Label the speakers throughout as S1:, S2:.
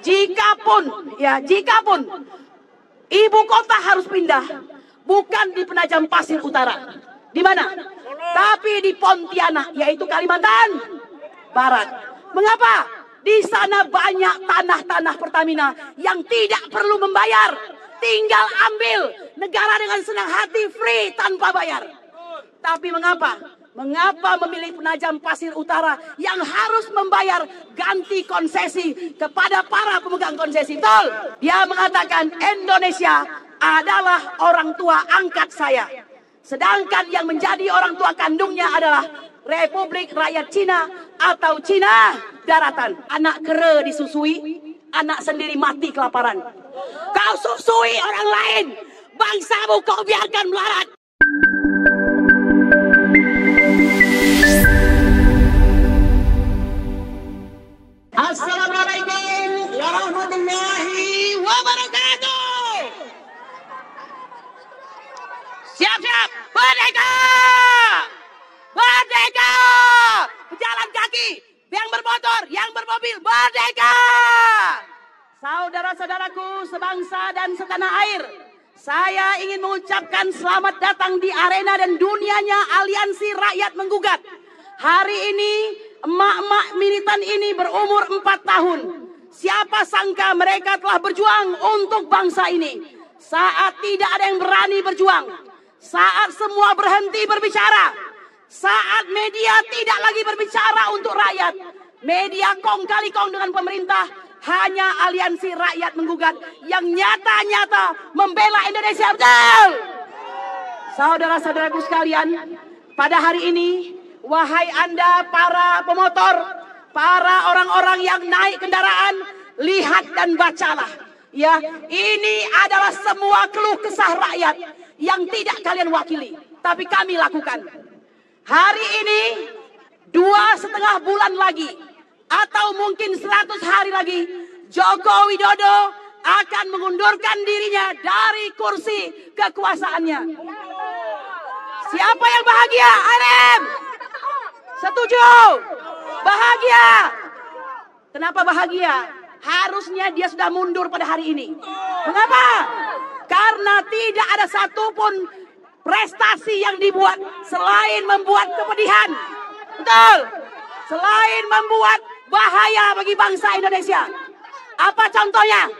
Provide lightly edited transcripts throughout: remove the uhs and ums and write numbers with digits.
S1: jikapun ibu kota harus pindah, bukan di Penajam Pasir Utara. Di mana? Tapi di Pontianak, yaitu Kalimantan Barat. Mengapa? Di sana banyak tanah-tanah Pertamina yang tidak perlu membayar. Tinggal ambil, negara dengan senang hati free tanpa bayar. Tapi mengapa? Mengapa memilih Penajam Pasir Utara yang harus membayar ganti konsesi kepada para pemegang konsesi? Betul. Dia mengatakan Indonesia adalah orang tua angkat saya. Sedangkan yang menjadi orang tua kandungnya adalah Republik Rakyat Cina atau Cina Daratan. Anak kera disusui, anak sendiri mati kelaparan. Kau susui orang lain, bangsamu kau biarkan melarat. Assalamualaikum warahmatullahi wabarakatuh. Siap-siap, merdeka! Merdeka! Pejalan kaki, yang bermotor, yang bermobil, merdeka! Saudara-saudaraku sebangsa dan setanah air, saya ingin mengucapkan selamat datang di arena dan dunianya Aliansi Rakyat Menggugat. Hari ini emak-emak militan ini berumur 4 tahun. Siapa sangka mereka telah berjuang untuk bangsa ini. Saat tidak ada yang berani berjuang, saat semua berhenti berbicara, saat media tidak lagi berbicara untuk rakyat, media kong kali kong dengan pemerintah, hanya Aliansi Rakyat Menggugat yang nyata-nyata membela Indonesia. Betul! Saudara-saudaraku sekalian, pada hari ini, wahai Anda para pemotor, para orang-orang yang naik kendaraan, lihat dan bacalah. Ya, ini adalah semua keluh kesah rakyat yang tidak kalian wakili, tapi kami lakukan. Hari ini 2,5 bulan lagi, atau mungkin 100 hari lagi, Joko Widodo akan mengundurkan dirinya dari kursi kekuasaannya. Siapa yang bahagia? Arem! Setuju? Bahagia? Kenapa bahagia? Harusnya dia sudah mundur pada hari ini. Mengapa? Karena tidak ada satupun prestasi yang dibuat selain membuat kepedihan. Betul? Selain membuat bahaya bagi bangsa Indonesia. Apa contohnya?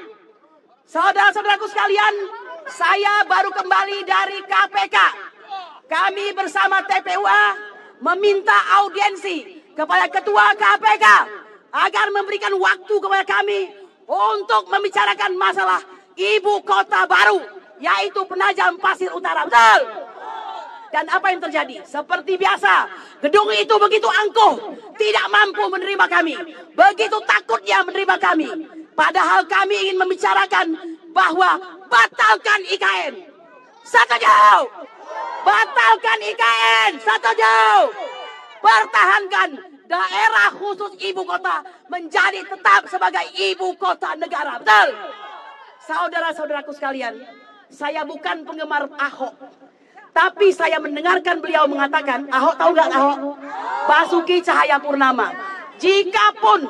S1: Saudara-saudaraku sekalian, saya baru kembali dari KPK. Kami bersama TPUA meminta audiensi kepada Ketua KPK agar memberikan waktu kepada kami untuk membicarakan masalah ibu kota baru, yaitu Penajam Pasir Utara. Betul? Dan apa yang terjadi? Seperti biasa, gedung itu begitu angkuh, tidak mampu menerima kami. Begitu takutnya menerima kami. Padahal kami ingin membicarakan bahwa batalkan IKN. Setuju? Batalkan IKN. Setuju? Pertahankan daerah khusus ibu kota menjadi tetap sebagai ibu kota negara. Betul? Saudara-saudaraku sekalian, saya bukan penggemar Ahok. Tapi saya mendengarkan beliau mengatakan, Ahok tahu nggak Ahok? Basuki Cahayapurnama. Jikapun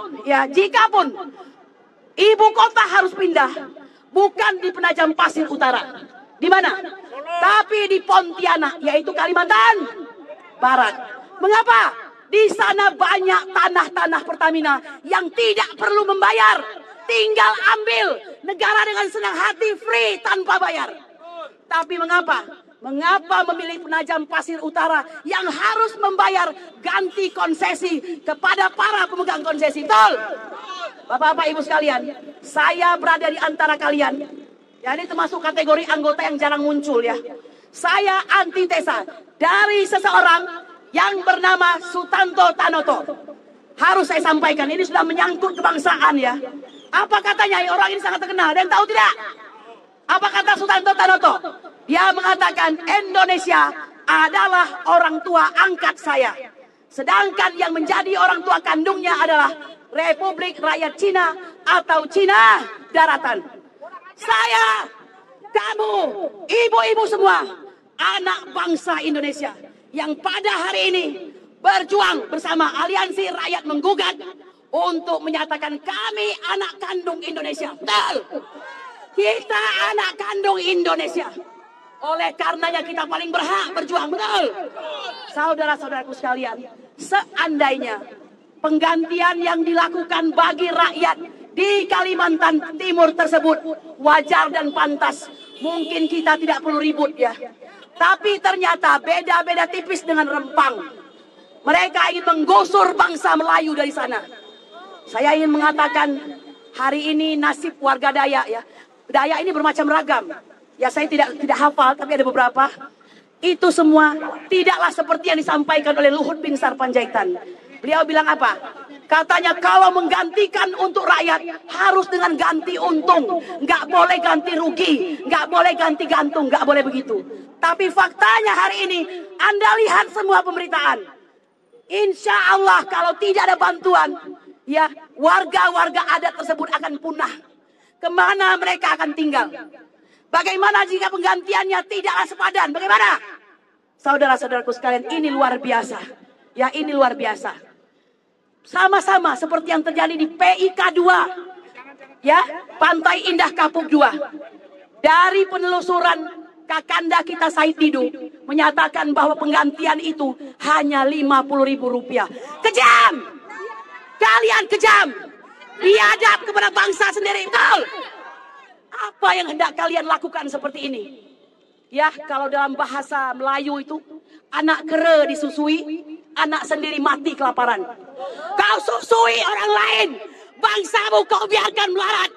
S1: ibu kota harus pindah, bukan di Penajam Pasir Utara. Di mana? Tapi di Pontianak, yaitu Kalimantan Barat. Mengapa? Di sana banyak tanah-tanah Pertamina yang tidak perlu membayar. Tinggal ambil, negara dengan senang hati free tanpa bayar. Tapi mengapa? Mengapa memilih Penajam Pasir Utara yang harus membayar ganti konsesi kepada para pemegang konsesi? Betul? Bapak-bapak ibu sekalian, saya berada di antara kalian. Ya, ini termasuk kategori anggota yang jarang muncul ya. Saya antitesa dari seseorang yang bernama Sutanto Tanoto. Harus saya sampaikan, ini sudah menyangkut kebangsaan ya. Apa katanya? Orang ini sangat terkenal. Ada yang tahu tidak? Apa kata Sutanto Tanoto? Dia mengatakan Indonesia adalah orang tua angkat saya. Sedangkan yang menjadi orang tua kandungnya adalah Republik Rakyat Cina atau Cina Daratan. Saya, kamu, ibu-ibu semua, anak bangsa Indonesia yang pada hari ini berjuang bersama Aliansi Rakyat Menggugat untuk menyatakan kami anak kandung Indonesia. Betul. Kita anak kandung Indonesia. Oleh karenanya kita paling berhak berjuang. Betul. Saudara-saudaraku sekalian, seandainya penggantian yang dilakukan bagi rakyat di Kalimantan Timur tersebut wajar dan pantas, mungkin kita tidak perlu ribut ya. Tapi ternyata beda-beda tipis dengan Rempang. Mereka ingin menggusur bangsa Melayu dari sana. Saya ingin mengatakan hari ini nasib warga Dayak ya. Dayak ini bermacam ragam. Ya saya tidak hafal tapi ada beberapa. Itu semua tidaklah seperti yang disampaikan oleh Luhut Binsar Panjaitan. Beliau bilang apa? Katanya kalau menggantikan untuk rakyat harus dengan ganti untung. Nggak boleh ganti rugi. Nggak boleh ganti gantung. Nggak boleh begitu. Tapi faktanya hari ini Anda lihat semua pemberitaan. Insya Allah kalau tidak ada bantuan, ya warga-warga adat tersebut akan punah. Kemana mereka akan tinggal? Bagaimana jika penggantiannya tidaklah sepadan? Bagaimana? Saudara-saudaraku sekalian, ini luar biasa. Ya ini luar biasa. Sama-sama seperti yang terjadi di PIK 2. Ya, Pantai Indah Kapuk 2. Dari penelusuran Kakanda kita Said Didu menyatakan bahwa penggantian itu hanya Rp50.000. Kejam! Kalian kejam! Biadab kepada bangsa sendiri. Betul! Apa yang hendak kalian lakukan seperti ini? Ya, kalau dalam bahasa Melayu itu anak kera disusui, anak sendiri mati kelaparan. Kau susui orang lain, bangsamu kau biarkan melarat.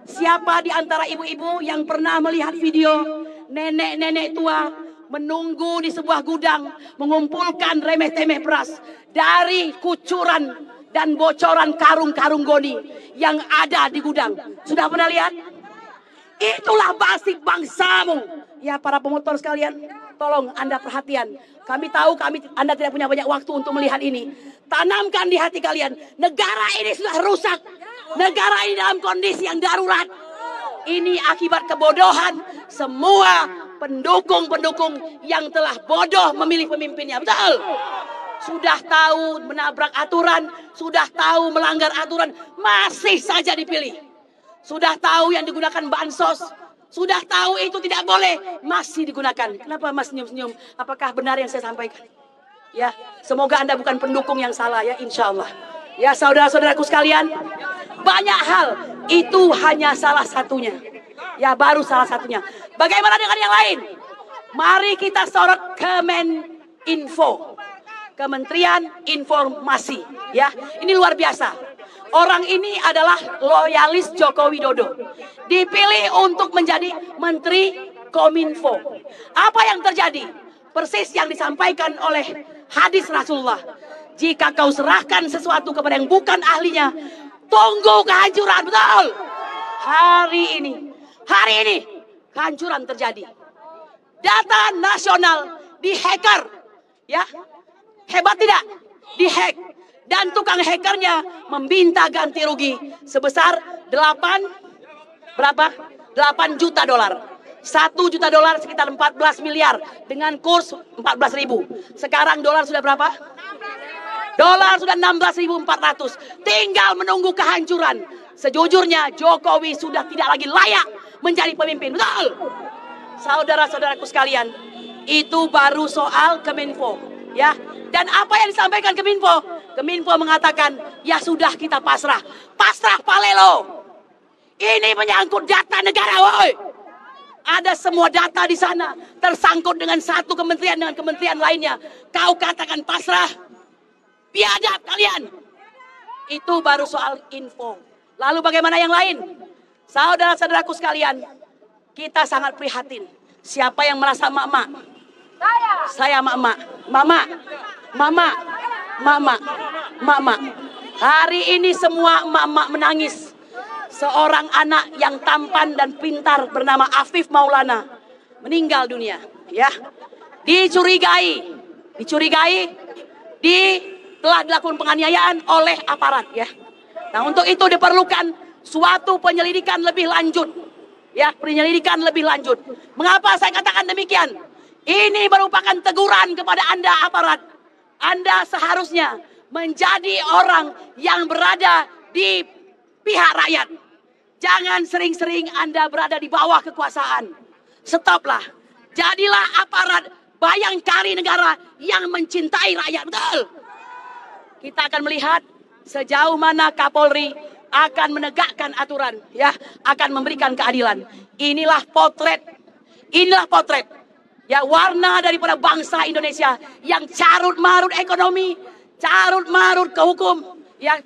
S1: Siapa di antara ibu-ibu yang pernah melihat video nenek-nenek tua menunggu di sebuah gudang mengumpulkan remeh-temeh beras dari kucuran dan bocoran karung-karung goni yang ada di gudang? Sudah pernah lihat? Itulah nasib bangsamu. Ya para pemotor sekalian, tolong Anda perhatian. Kami tahu Anda tidak punya banyak waktu untuk melihat ini. Tanamkan di hati kalian, negara ini sudah rusak. Negara ini dalam kondisi yang darurat. Ini akibat kebodohan semua pendukung-pendukung yang telah bodoh memilih pemimpinnya. Betul? Sudah tahu menabrak aturan, sudah tahu melanggar aturan, masih saja dipilih. Sudah tahu yang digunakan bansos, sudah tahu itu tidak boleh, masih digunakan. Kenapa Mas senyum-senyum? Apakah benar yang saya sampaikan? Ya, semoga Anda bukan pendukung yang salah ya, insya Allah. Ya saudara-saudaraku sekalian, banyak hal itu hanya salah satunya. Ya baru salah satunya. Bagaimana dengan yang lain? Mari kita sorot Kemeninfo, Kementerian Informasi. Ya, ini luar biasa. Orang ini adalah loyalis Joko Widodo. Dipilih untuk menjadi Menteri Kominfo. Apa yang terjadi? Persis yang disampaikan oleh hadis Rasulullah. Jika kau serahkan sesuatu kepada yang bukan ahlinya, tunggu kehancuran. Betul. Hari ini kehancuran terjadi. Data nasional dihacker. Ya, hebat tidak? Dihack. Dan tukang hackernya meminta ganti rugi sebesar 8 juta dolar. 1 juta dolar sekitar 14 miliar dengan kurs 14.000. Sekarang dolar sudah berapa? Dolar sudah 16.400. Tinggal menunggu kehancuran. Sejujurnya Jokowi sudah tidak lagi layak menjadi pemimpin. Betul? Saudara-saudaraku sekalian, itu baru soal Keminfo, ya. Dan apa yang disampaikan Keminfo? Keminfo mengatakan, ya sudah kita pasrah. Pasrah palelo. Ini menyangkut data negara, woi. Ada semua data di sana tersangkut dengan satu kementerian dengan kementerian lainnya. Kau katakan pasrah? Biadab kalian. Itu baru soal info. Lalu bagaimana yang lain? Saudara-saudaraku sekalian, kita sangat prihatin. Siapa yang merasa mak-mak? Saya mak-mak. Mama. Hari ini semua mak-mak menangis. Seorang anak yang tampan dan pintar bernama Afif Maulana meninggal dunia, ya. Dicurigai telah dilakukan penganiayaan oleh aparat, ya. Nah, untuk itu diperlukan suatu penyelidikan lebih lanjut. Ya, penyelidikan lebih lanjut. Mengapa saya katakan demikian? Ini merupakan teguran kepada Anda aparat. Anda seharusnya menjadi orang yang berada di pihak rakyat. Jangan sering-sering Anda berada di bawah kekuasaan. Stoplah. Jadilah aparat bayangkari negara yang mencintai rakyat. Betul. Kita akan melihat sejauh mana Kapolri akan menegakkan aturan, ya, akan memberikan keadilan. Inilah potret ya, warna daripada bangsa Indonesia yang carut marut ekonomi, carut marut ke hukum, ya,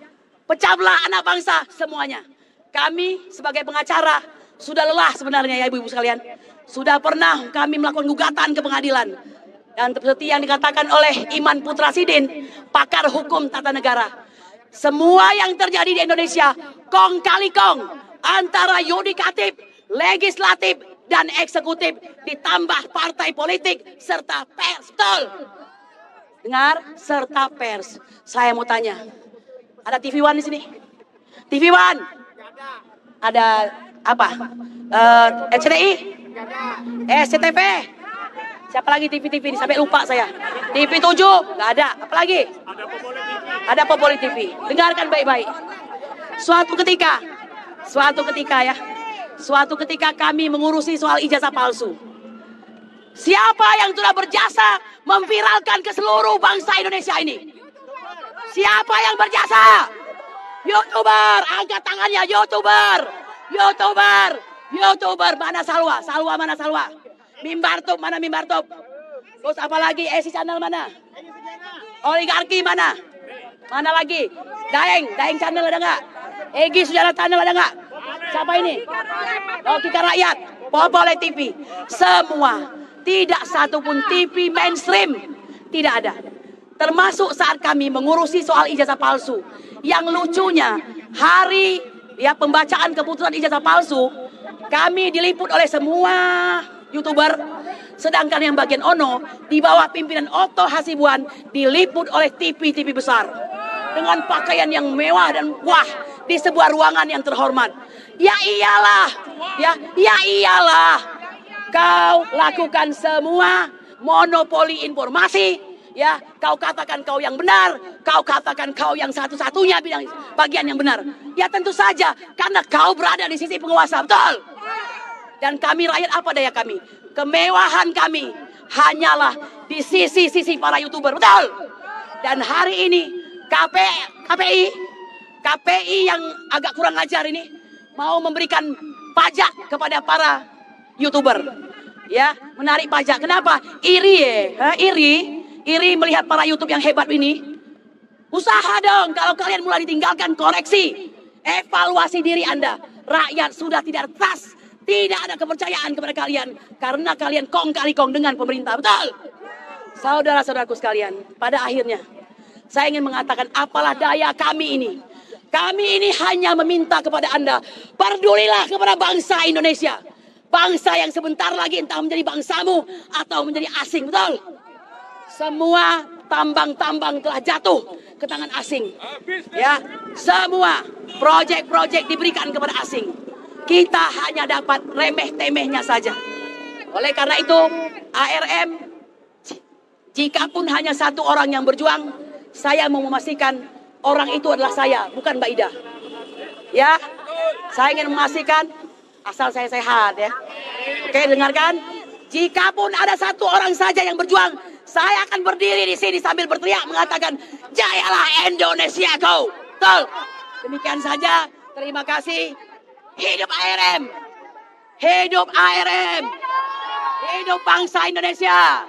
S1: pecah belah anak bangsa semuanya. Kami sebagai pengacara sudah lelah sebenarnya, ya ibu-ibu sekalian. Sudah pernah kami melakukan gugatan ke pengadilan. Dan seperti yang dikatakan oleh Iman Putra Sidin, pakar hukum tata negara. Semua yang terjadi di Indonesia kong kali kong antara yudikatif, legislatif, dan eksekutif ditambah partai politik serta pers. Betul. Dengar, serta pers. Saya mau tanya, ada TV One di sini? TV One? Ada apa? RCTI? SCTV? Siapa lagi TV-TV ini? Sampai lupa saya. TV 7? Nggak ada. Apa lagi? Ada Populi TV. Dengarkan baik-baik. Suatu ketika kami mengurusi soal ijazah palsu. Siapa yang sudah berjasa memviralkan ke seluruh bangsa Indonesia ini? Siapa yang berjasa? YouTuber, angkat tangannya. YouTuber, mana Salwa? Mana Salwa? Mimbartop, mana Mimbartop? Terus apa lagi? Esi Channel mana? Oligarki mana? Mana lagi? Daeng Channel ada nggak? Egi Sujana Channel ada nggak? Siapa ini? Oh, Kita Rakyat, Populi TV. Semua, tidak satu pun TV mainstream tidak ada. Termasuk saat kami mengurusi soal ijazah palsu. Yang lucunya, hari ya pembacaan keputusan ijazah palsu, kami diliput oleh semua YouTuber. Sedangkan yang bagian Ono di bawah pimpinan Otto Hasibuan diliput oleh TV besar dengan pakaian yang mewah dan wah di sebuah ruangan yang terhormat. Ya iyalah. Kau lakukan semua monopoli informasi, ya. Kau katakan kau yang benar, kau katakan kau yang satu-satunya bagian yang benar. Ya tentu saja karena kau berada di sisi penguasa, betul. Dan kami rakyat, apa daya kami? Kemewahan kami hanyalah di sisi para YouTuber, betul. Dan hari ini KPI yang agak kurang ajar ini mau memberikan pajak kepada para YouTuber, ya, menarik pajak. Kenapa? Iri melihat para YouTube yang hebat ini. Usaha dong, kalau kalian mulai ditinggalkan, koreksi, evaluasi diri Anda. Rakyat sudah tidak trust, tidak ada kepercayaan kepada kalian karena kalian kong kali kong dengan pemerintah, betul. Saudara-saudaraku sekalian, pada akhirnya saya ingin mengatakan, apalah daya kami ini. Kami ini hanya meminta kepada Anda, pedulilah kepada bangsa Indonesia. Bangsa yang sebentar lagi entah menjadi bangsamu atau menjadi asing, betul. Semua tambang-tambang telah jatuh ke tangan asing. Ya, semua proyek-proyek diberikan kepada asing. Kita hanya dapat remeh-temehnya saja. Oleh karena itu, ARM, jikapun hanya satu orang yang berjuang, saya mau memastikan orang itu adalah saya, bukan Mbak Ida. Ya, saya ingin memastikan asal saya sehat, ya. Oke, dengarkan. Jikapun ada satu orang saja yang berjuang, saya akan berdiri di sini sambil berteriak mengatakan, jayalah Indonesia kau. Betul. Demikian saja. Terima kasih. Hidup ARM. Hidup ARM. Hidup bangsa Indonesia.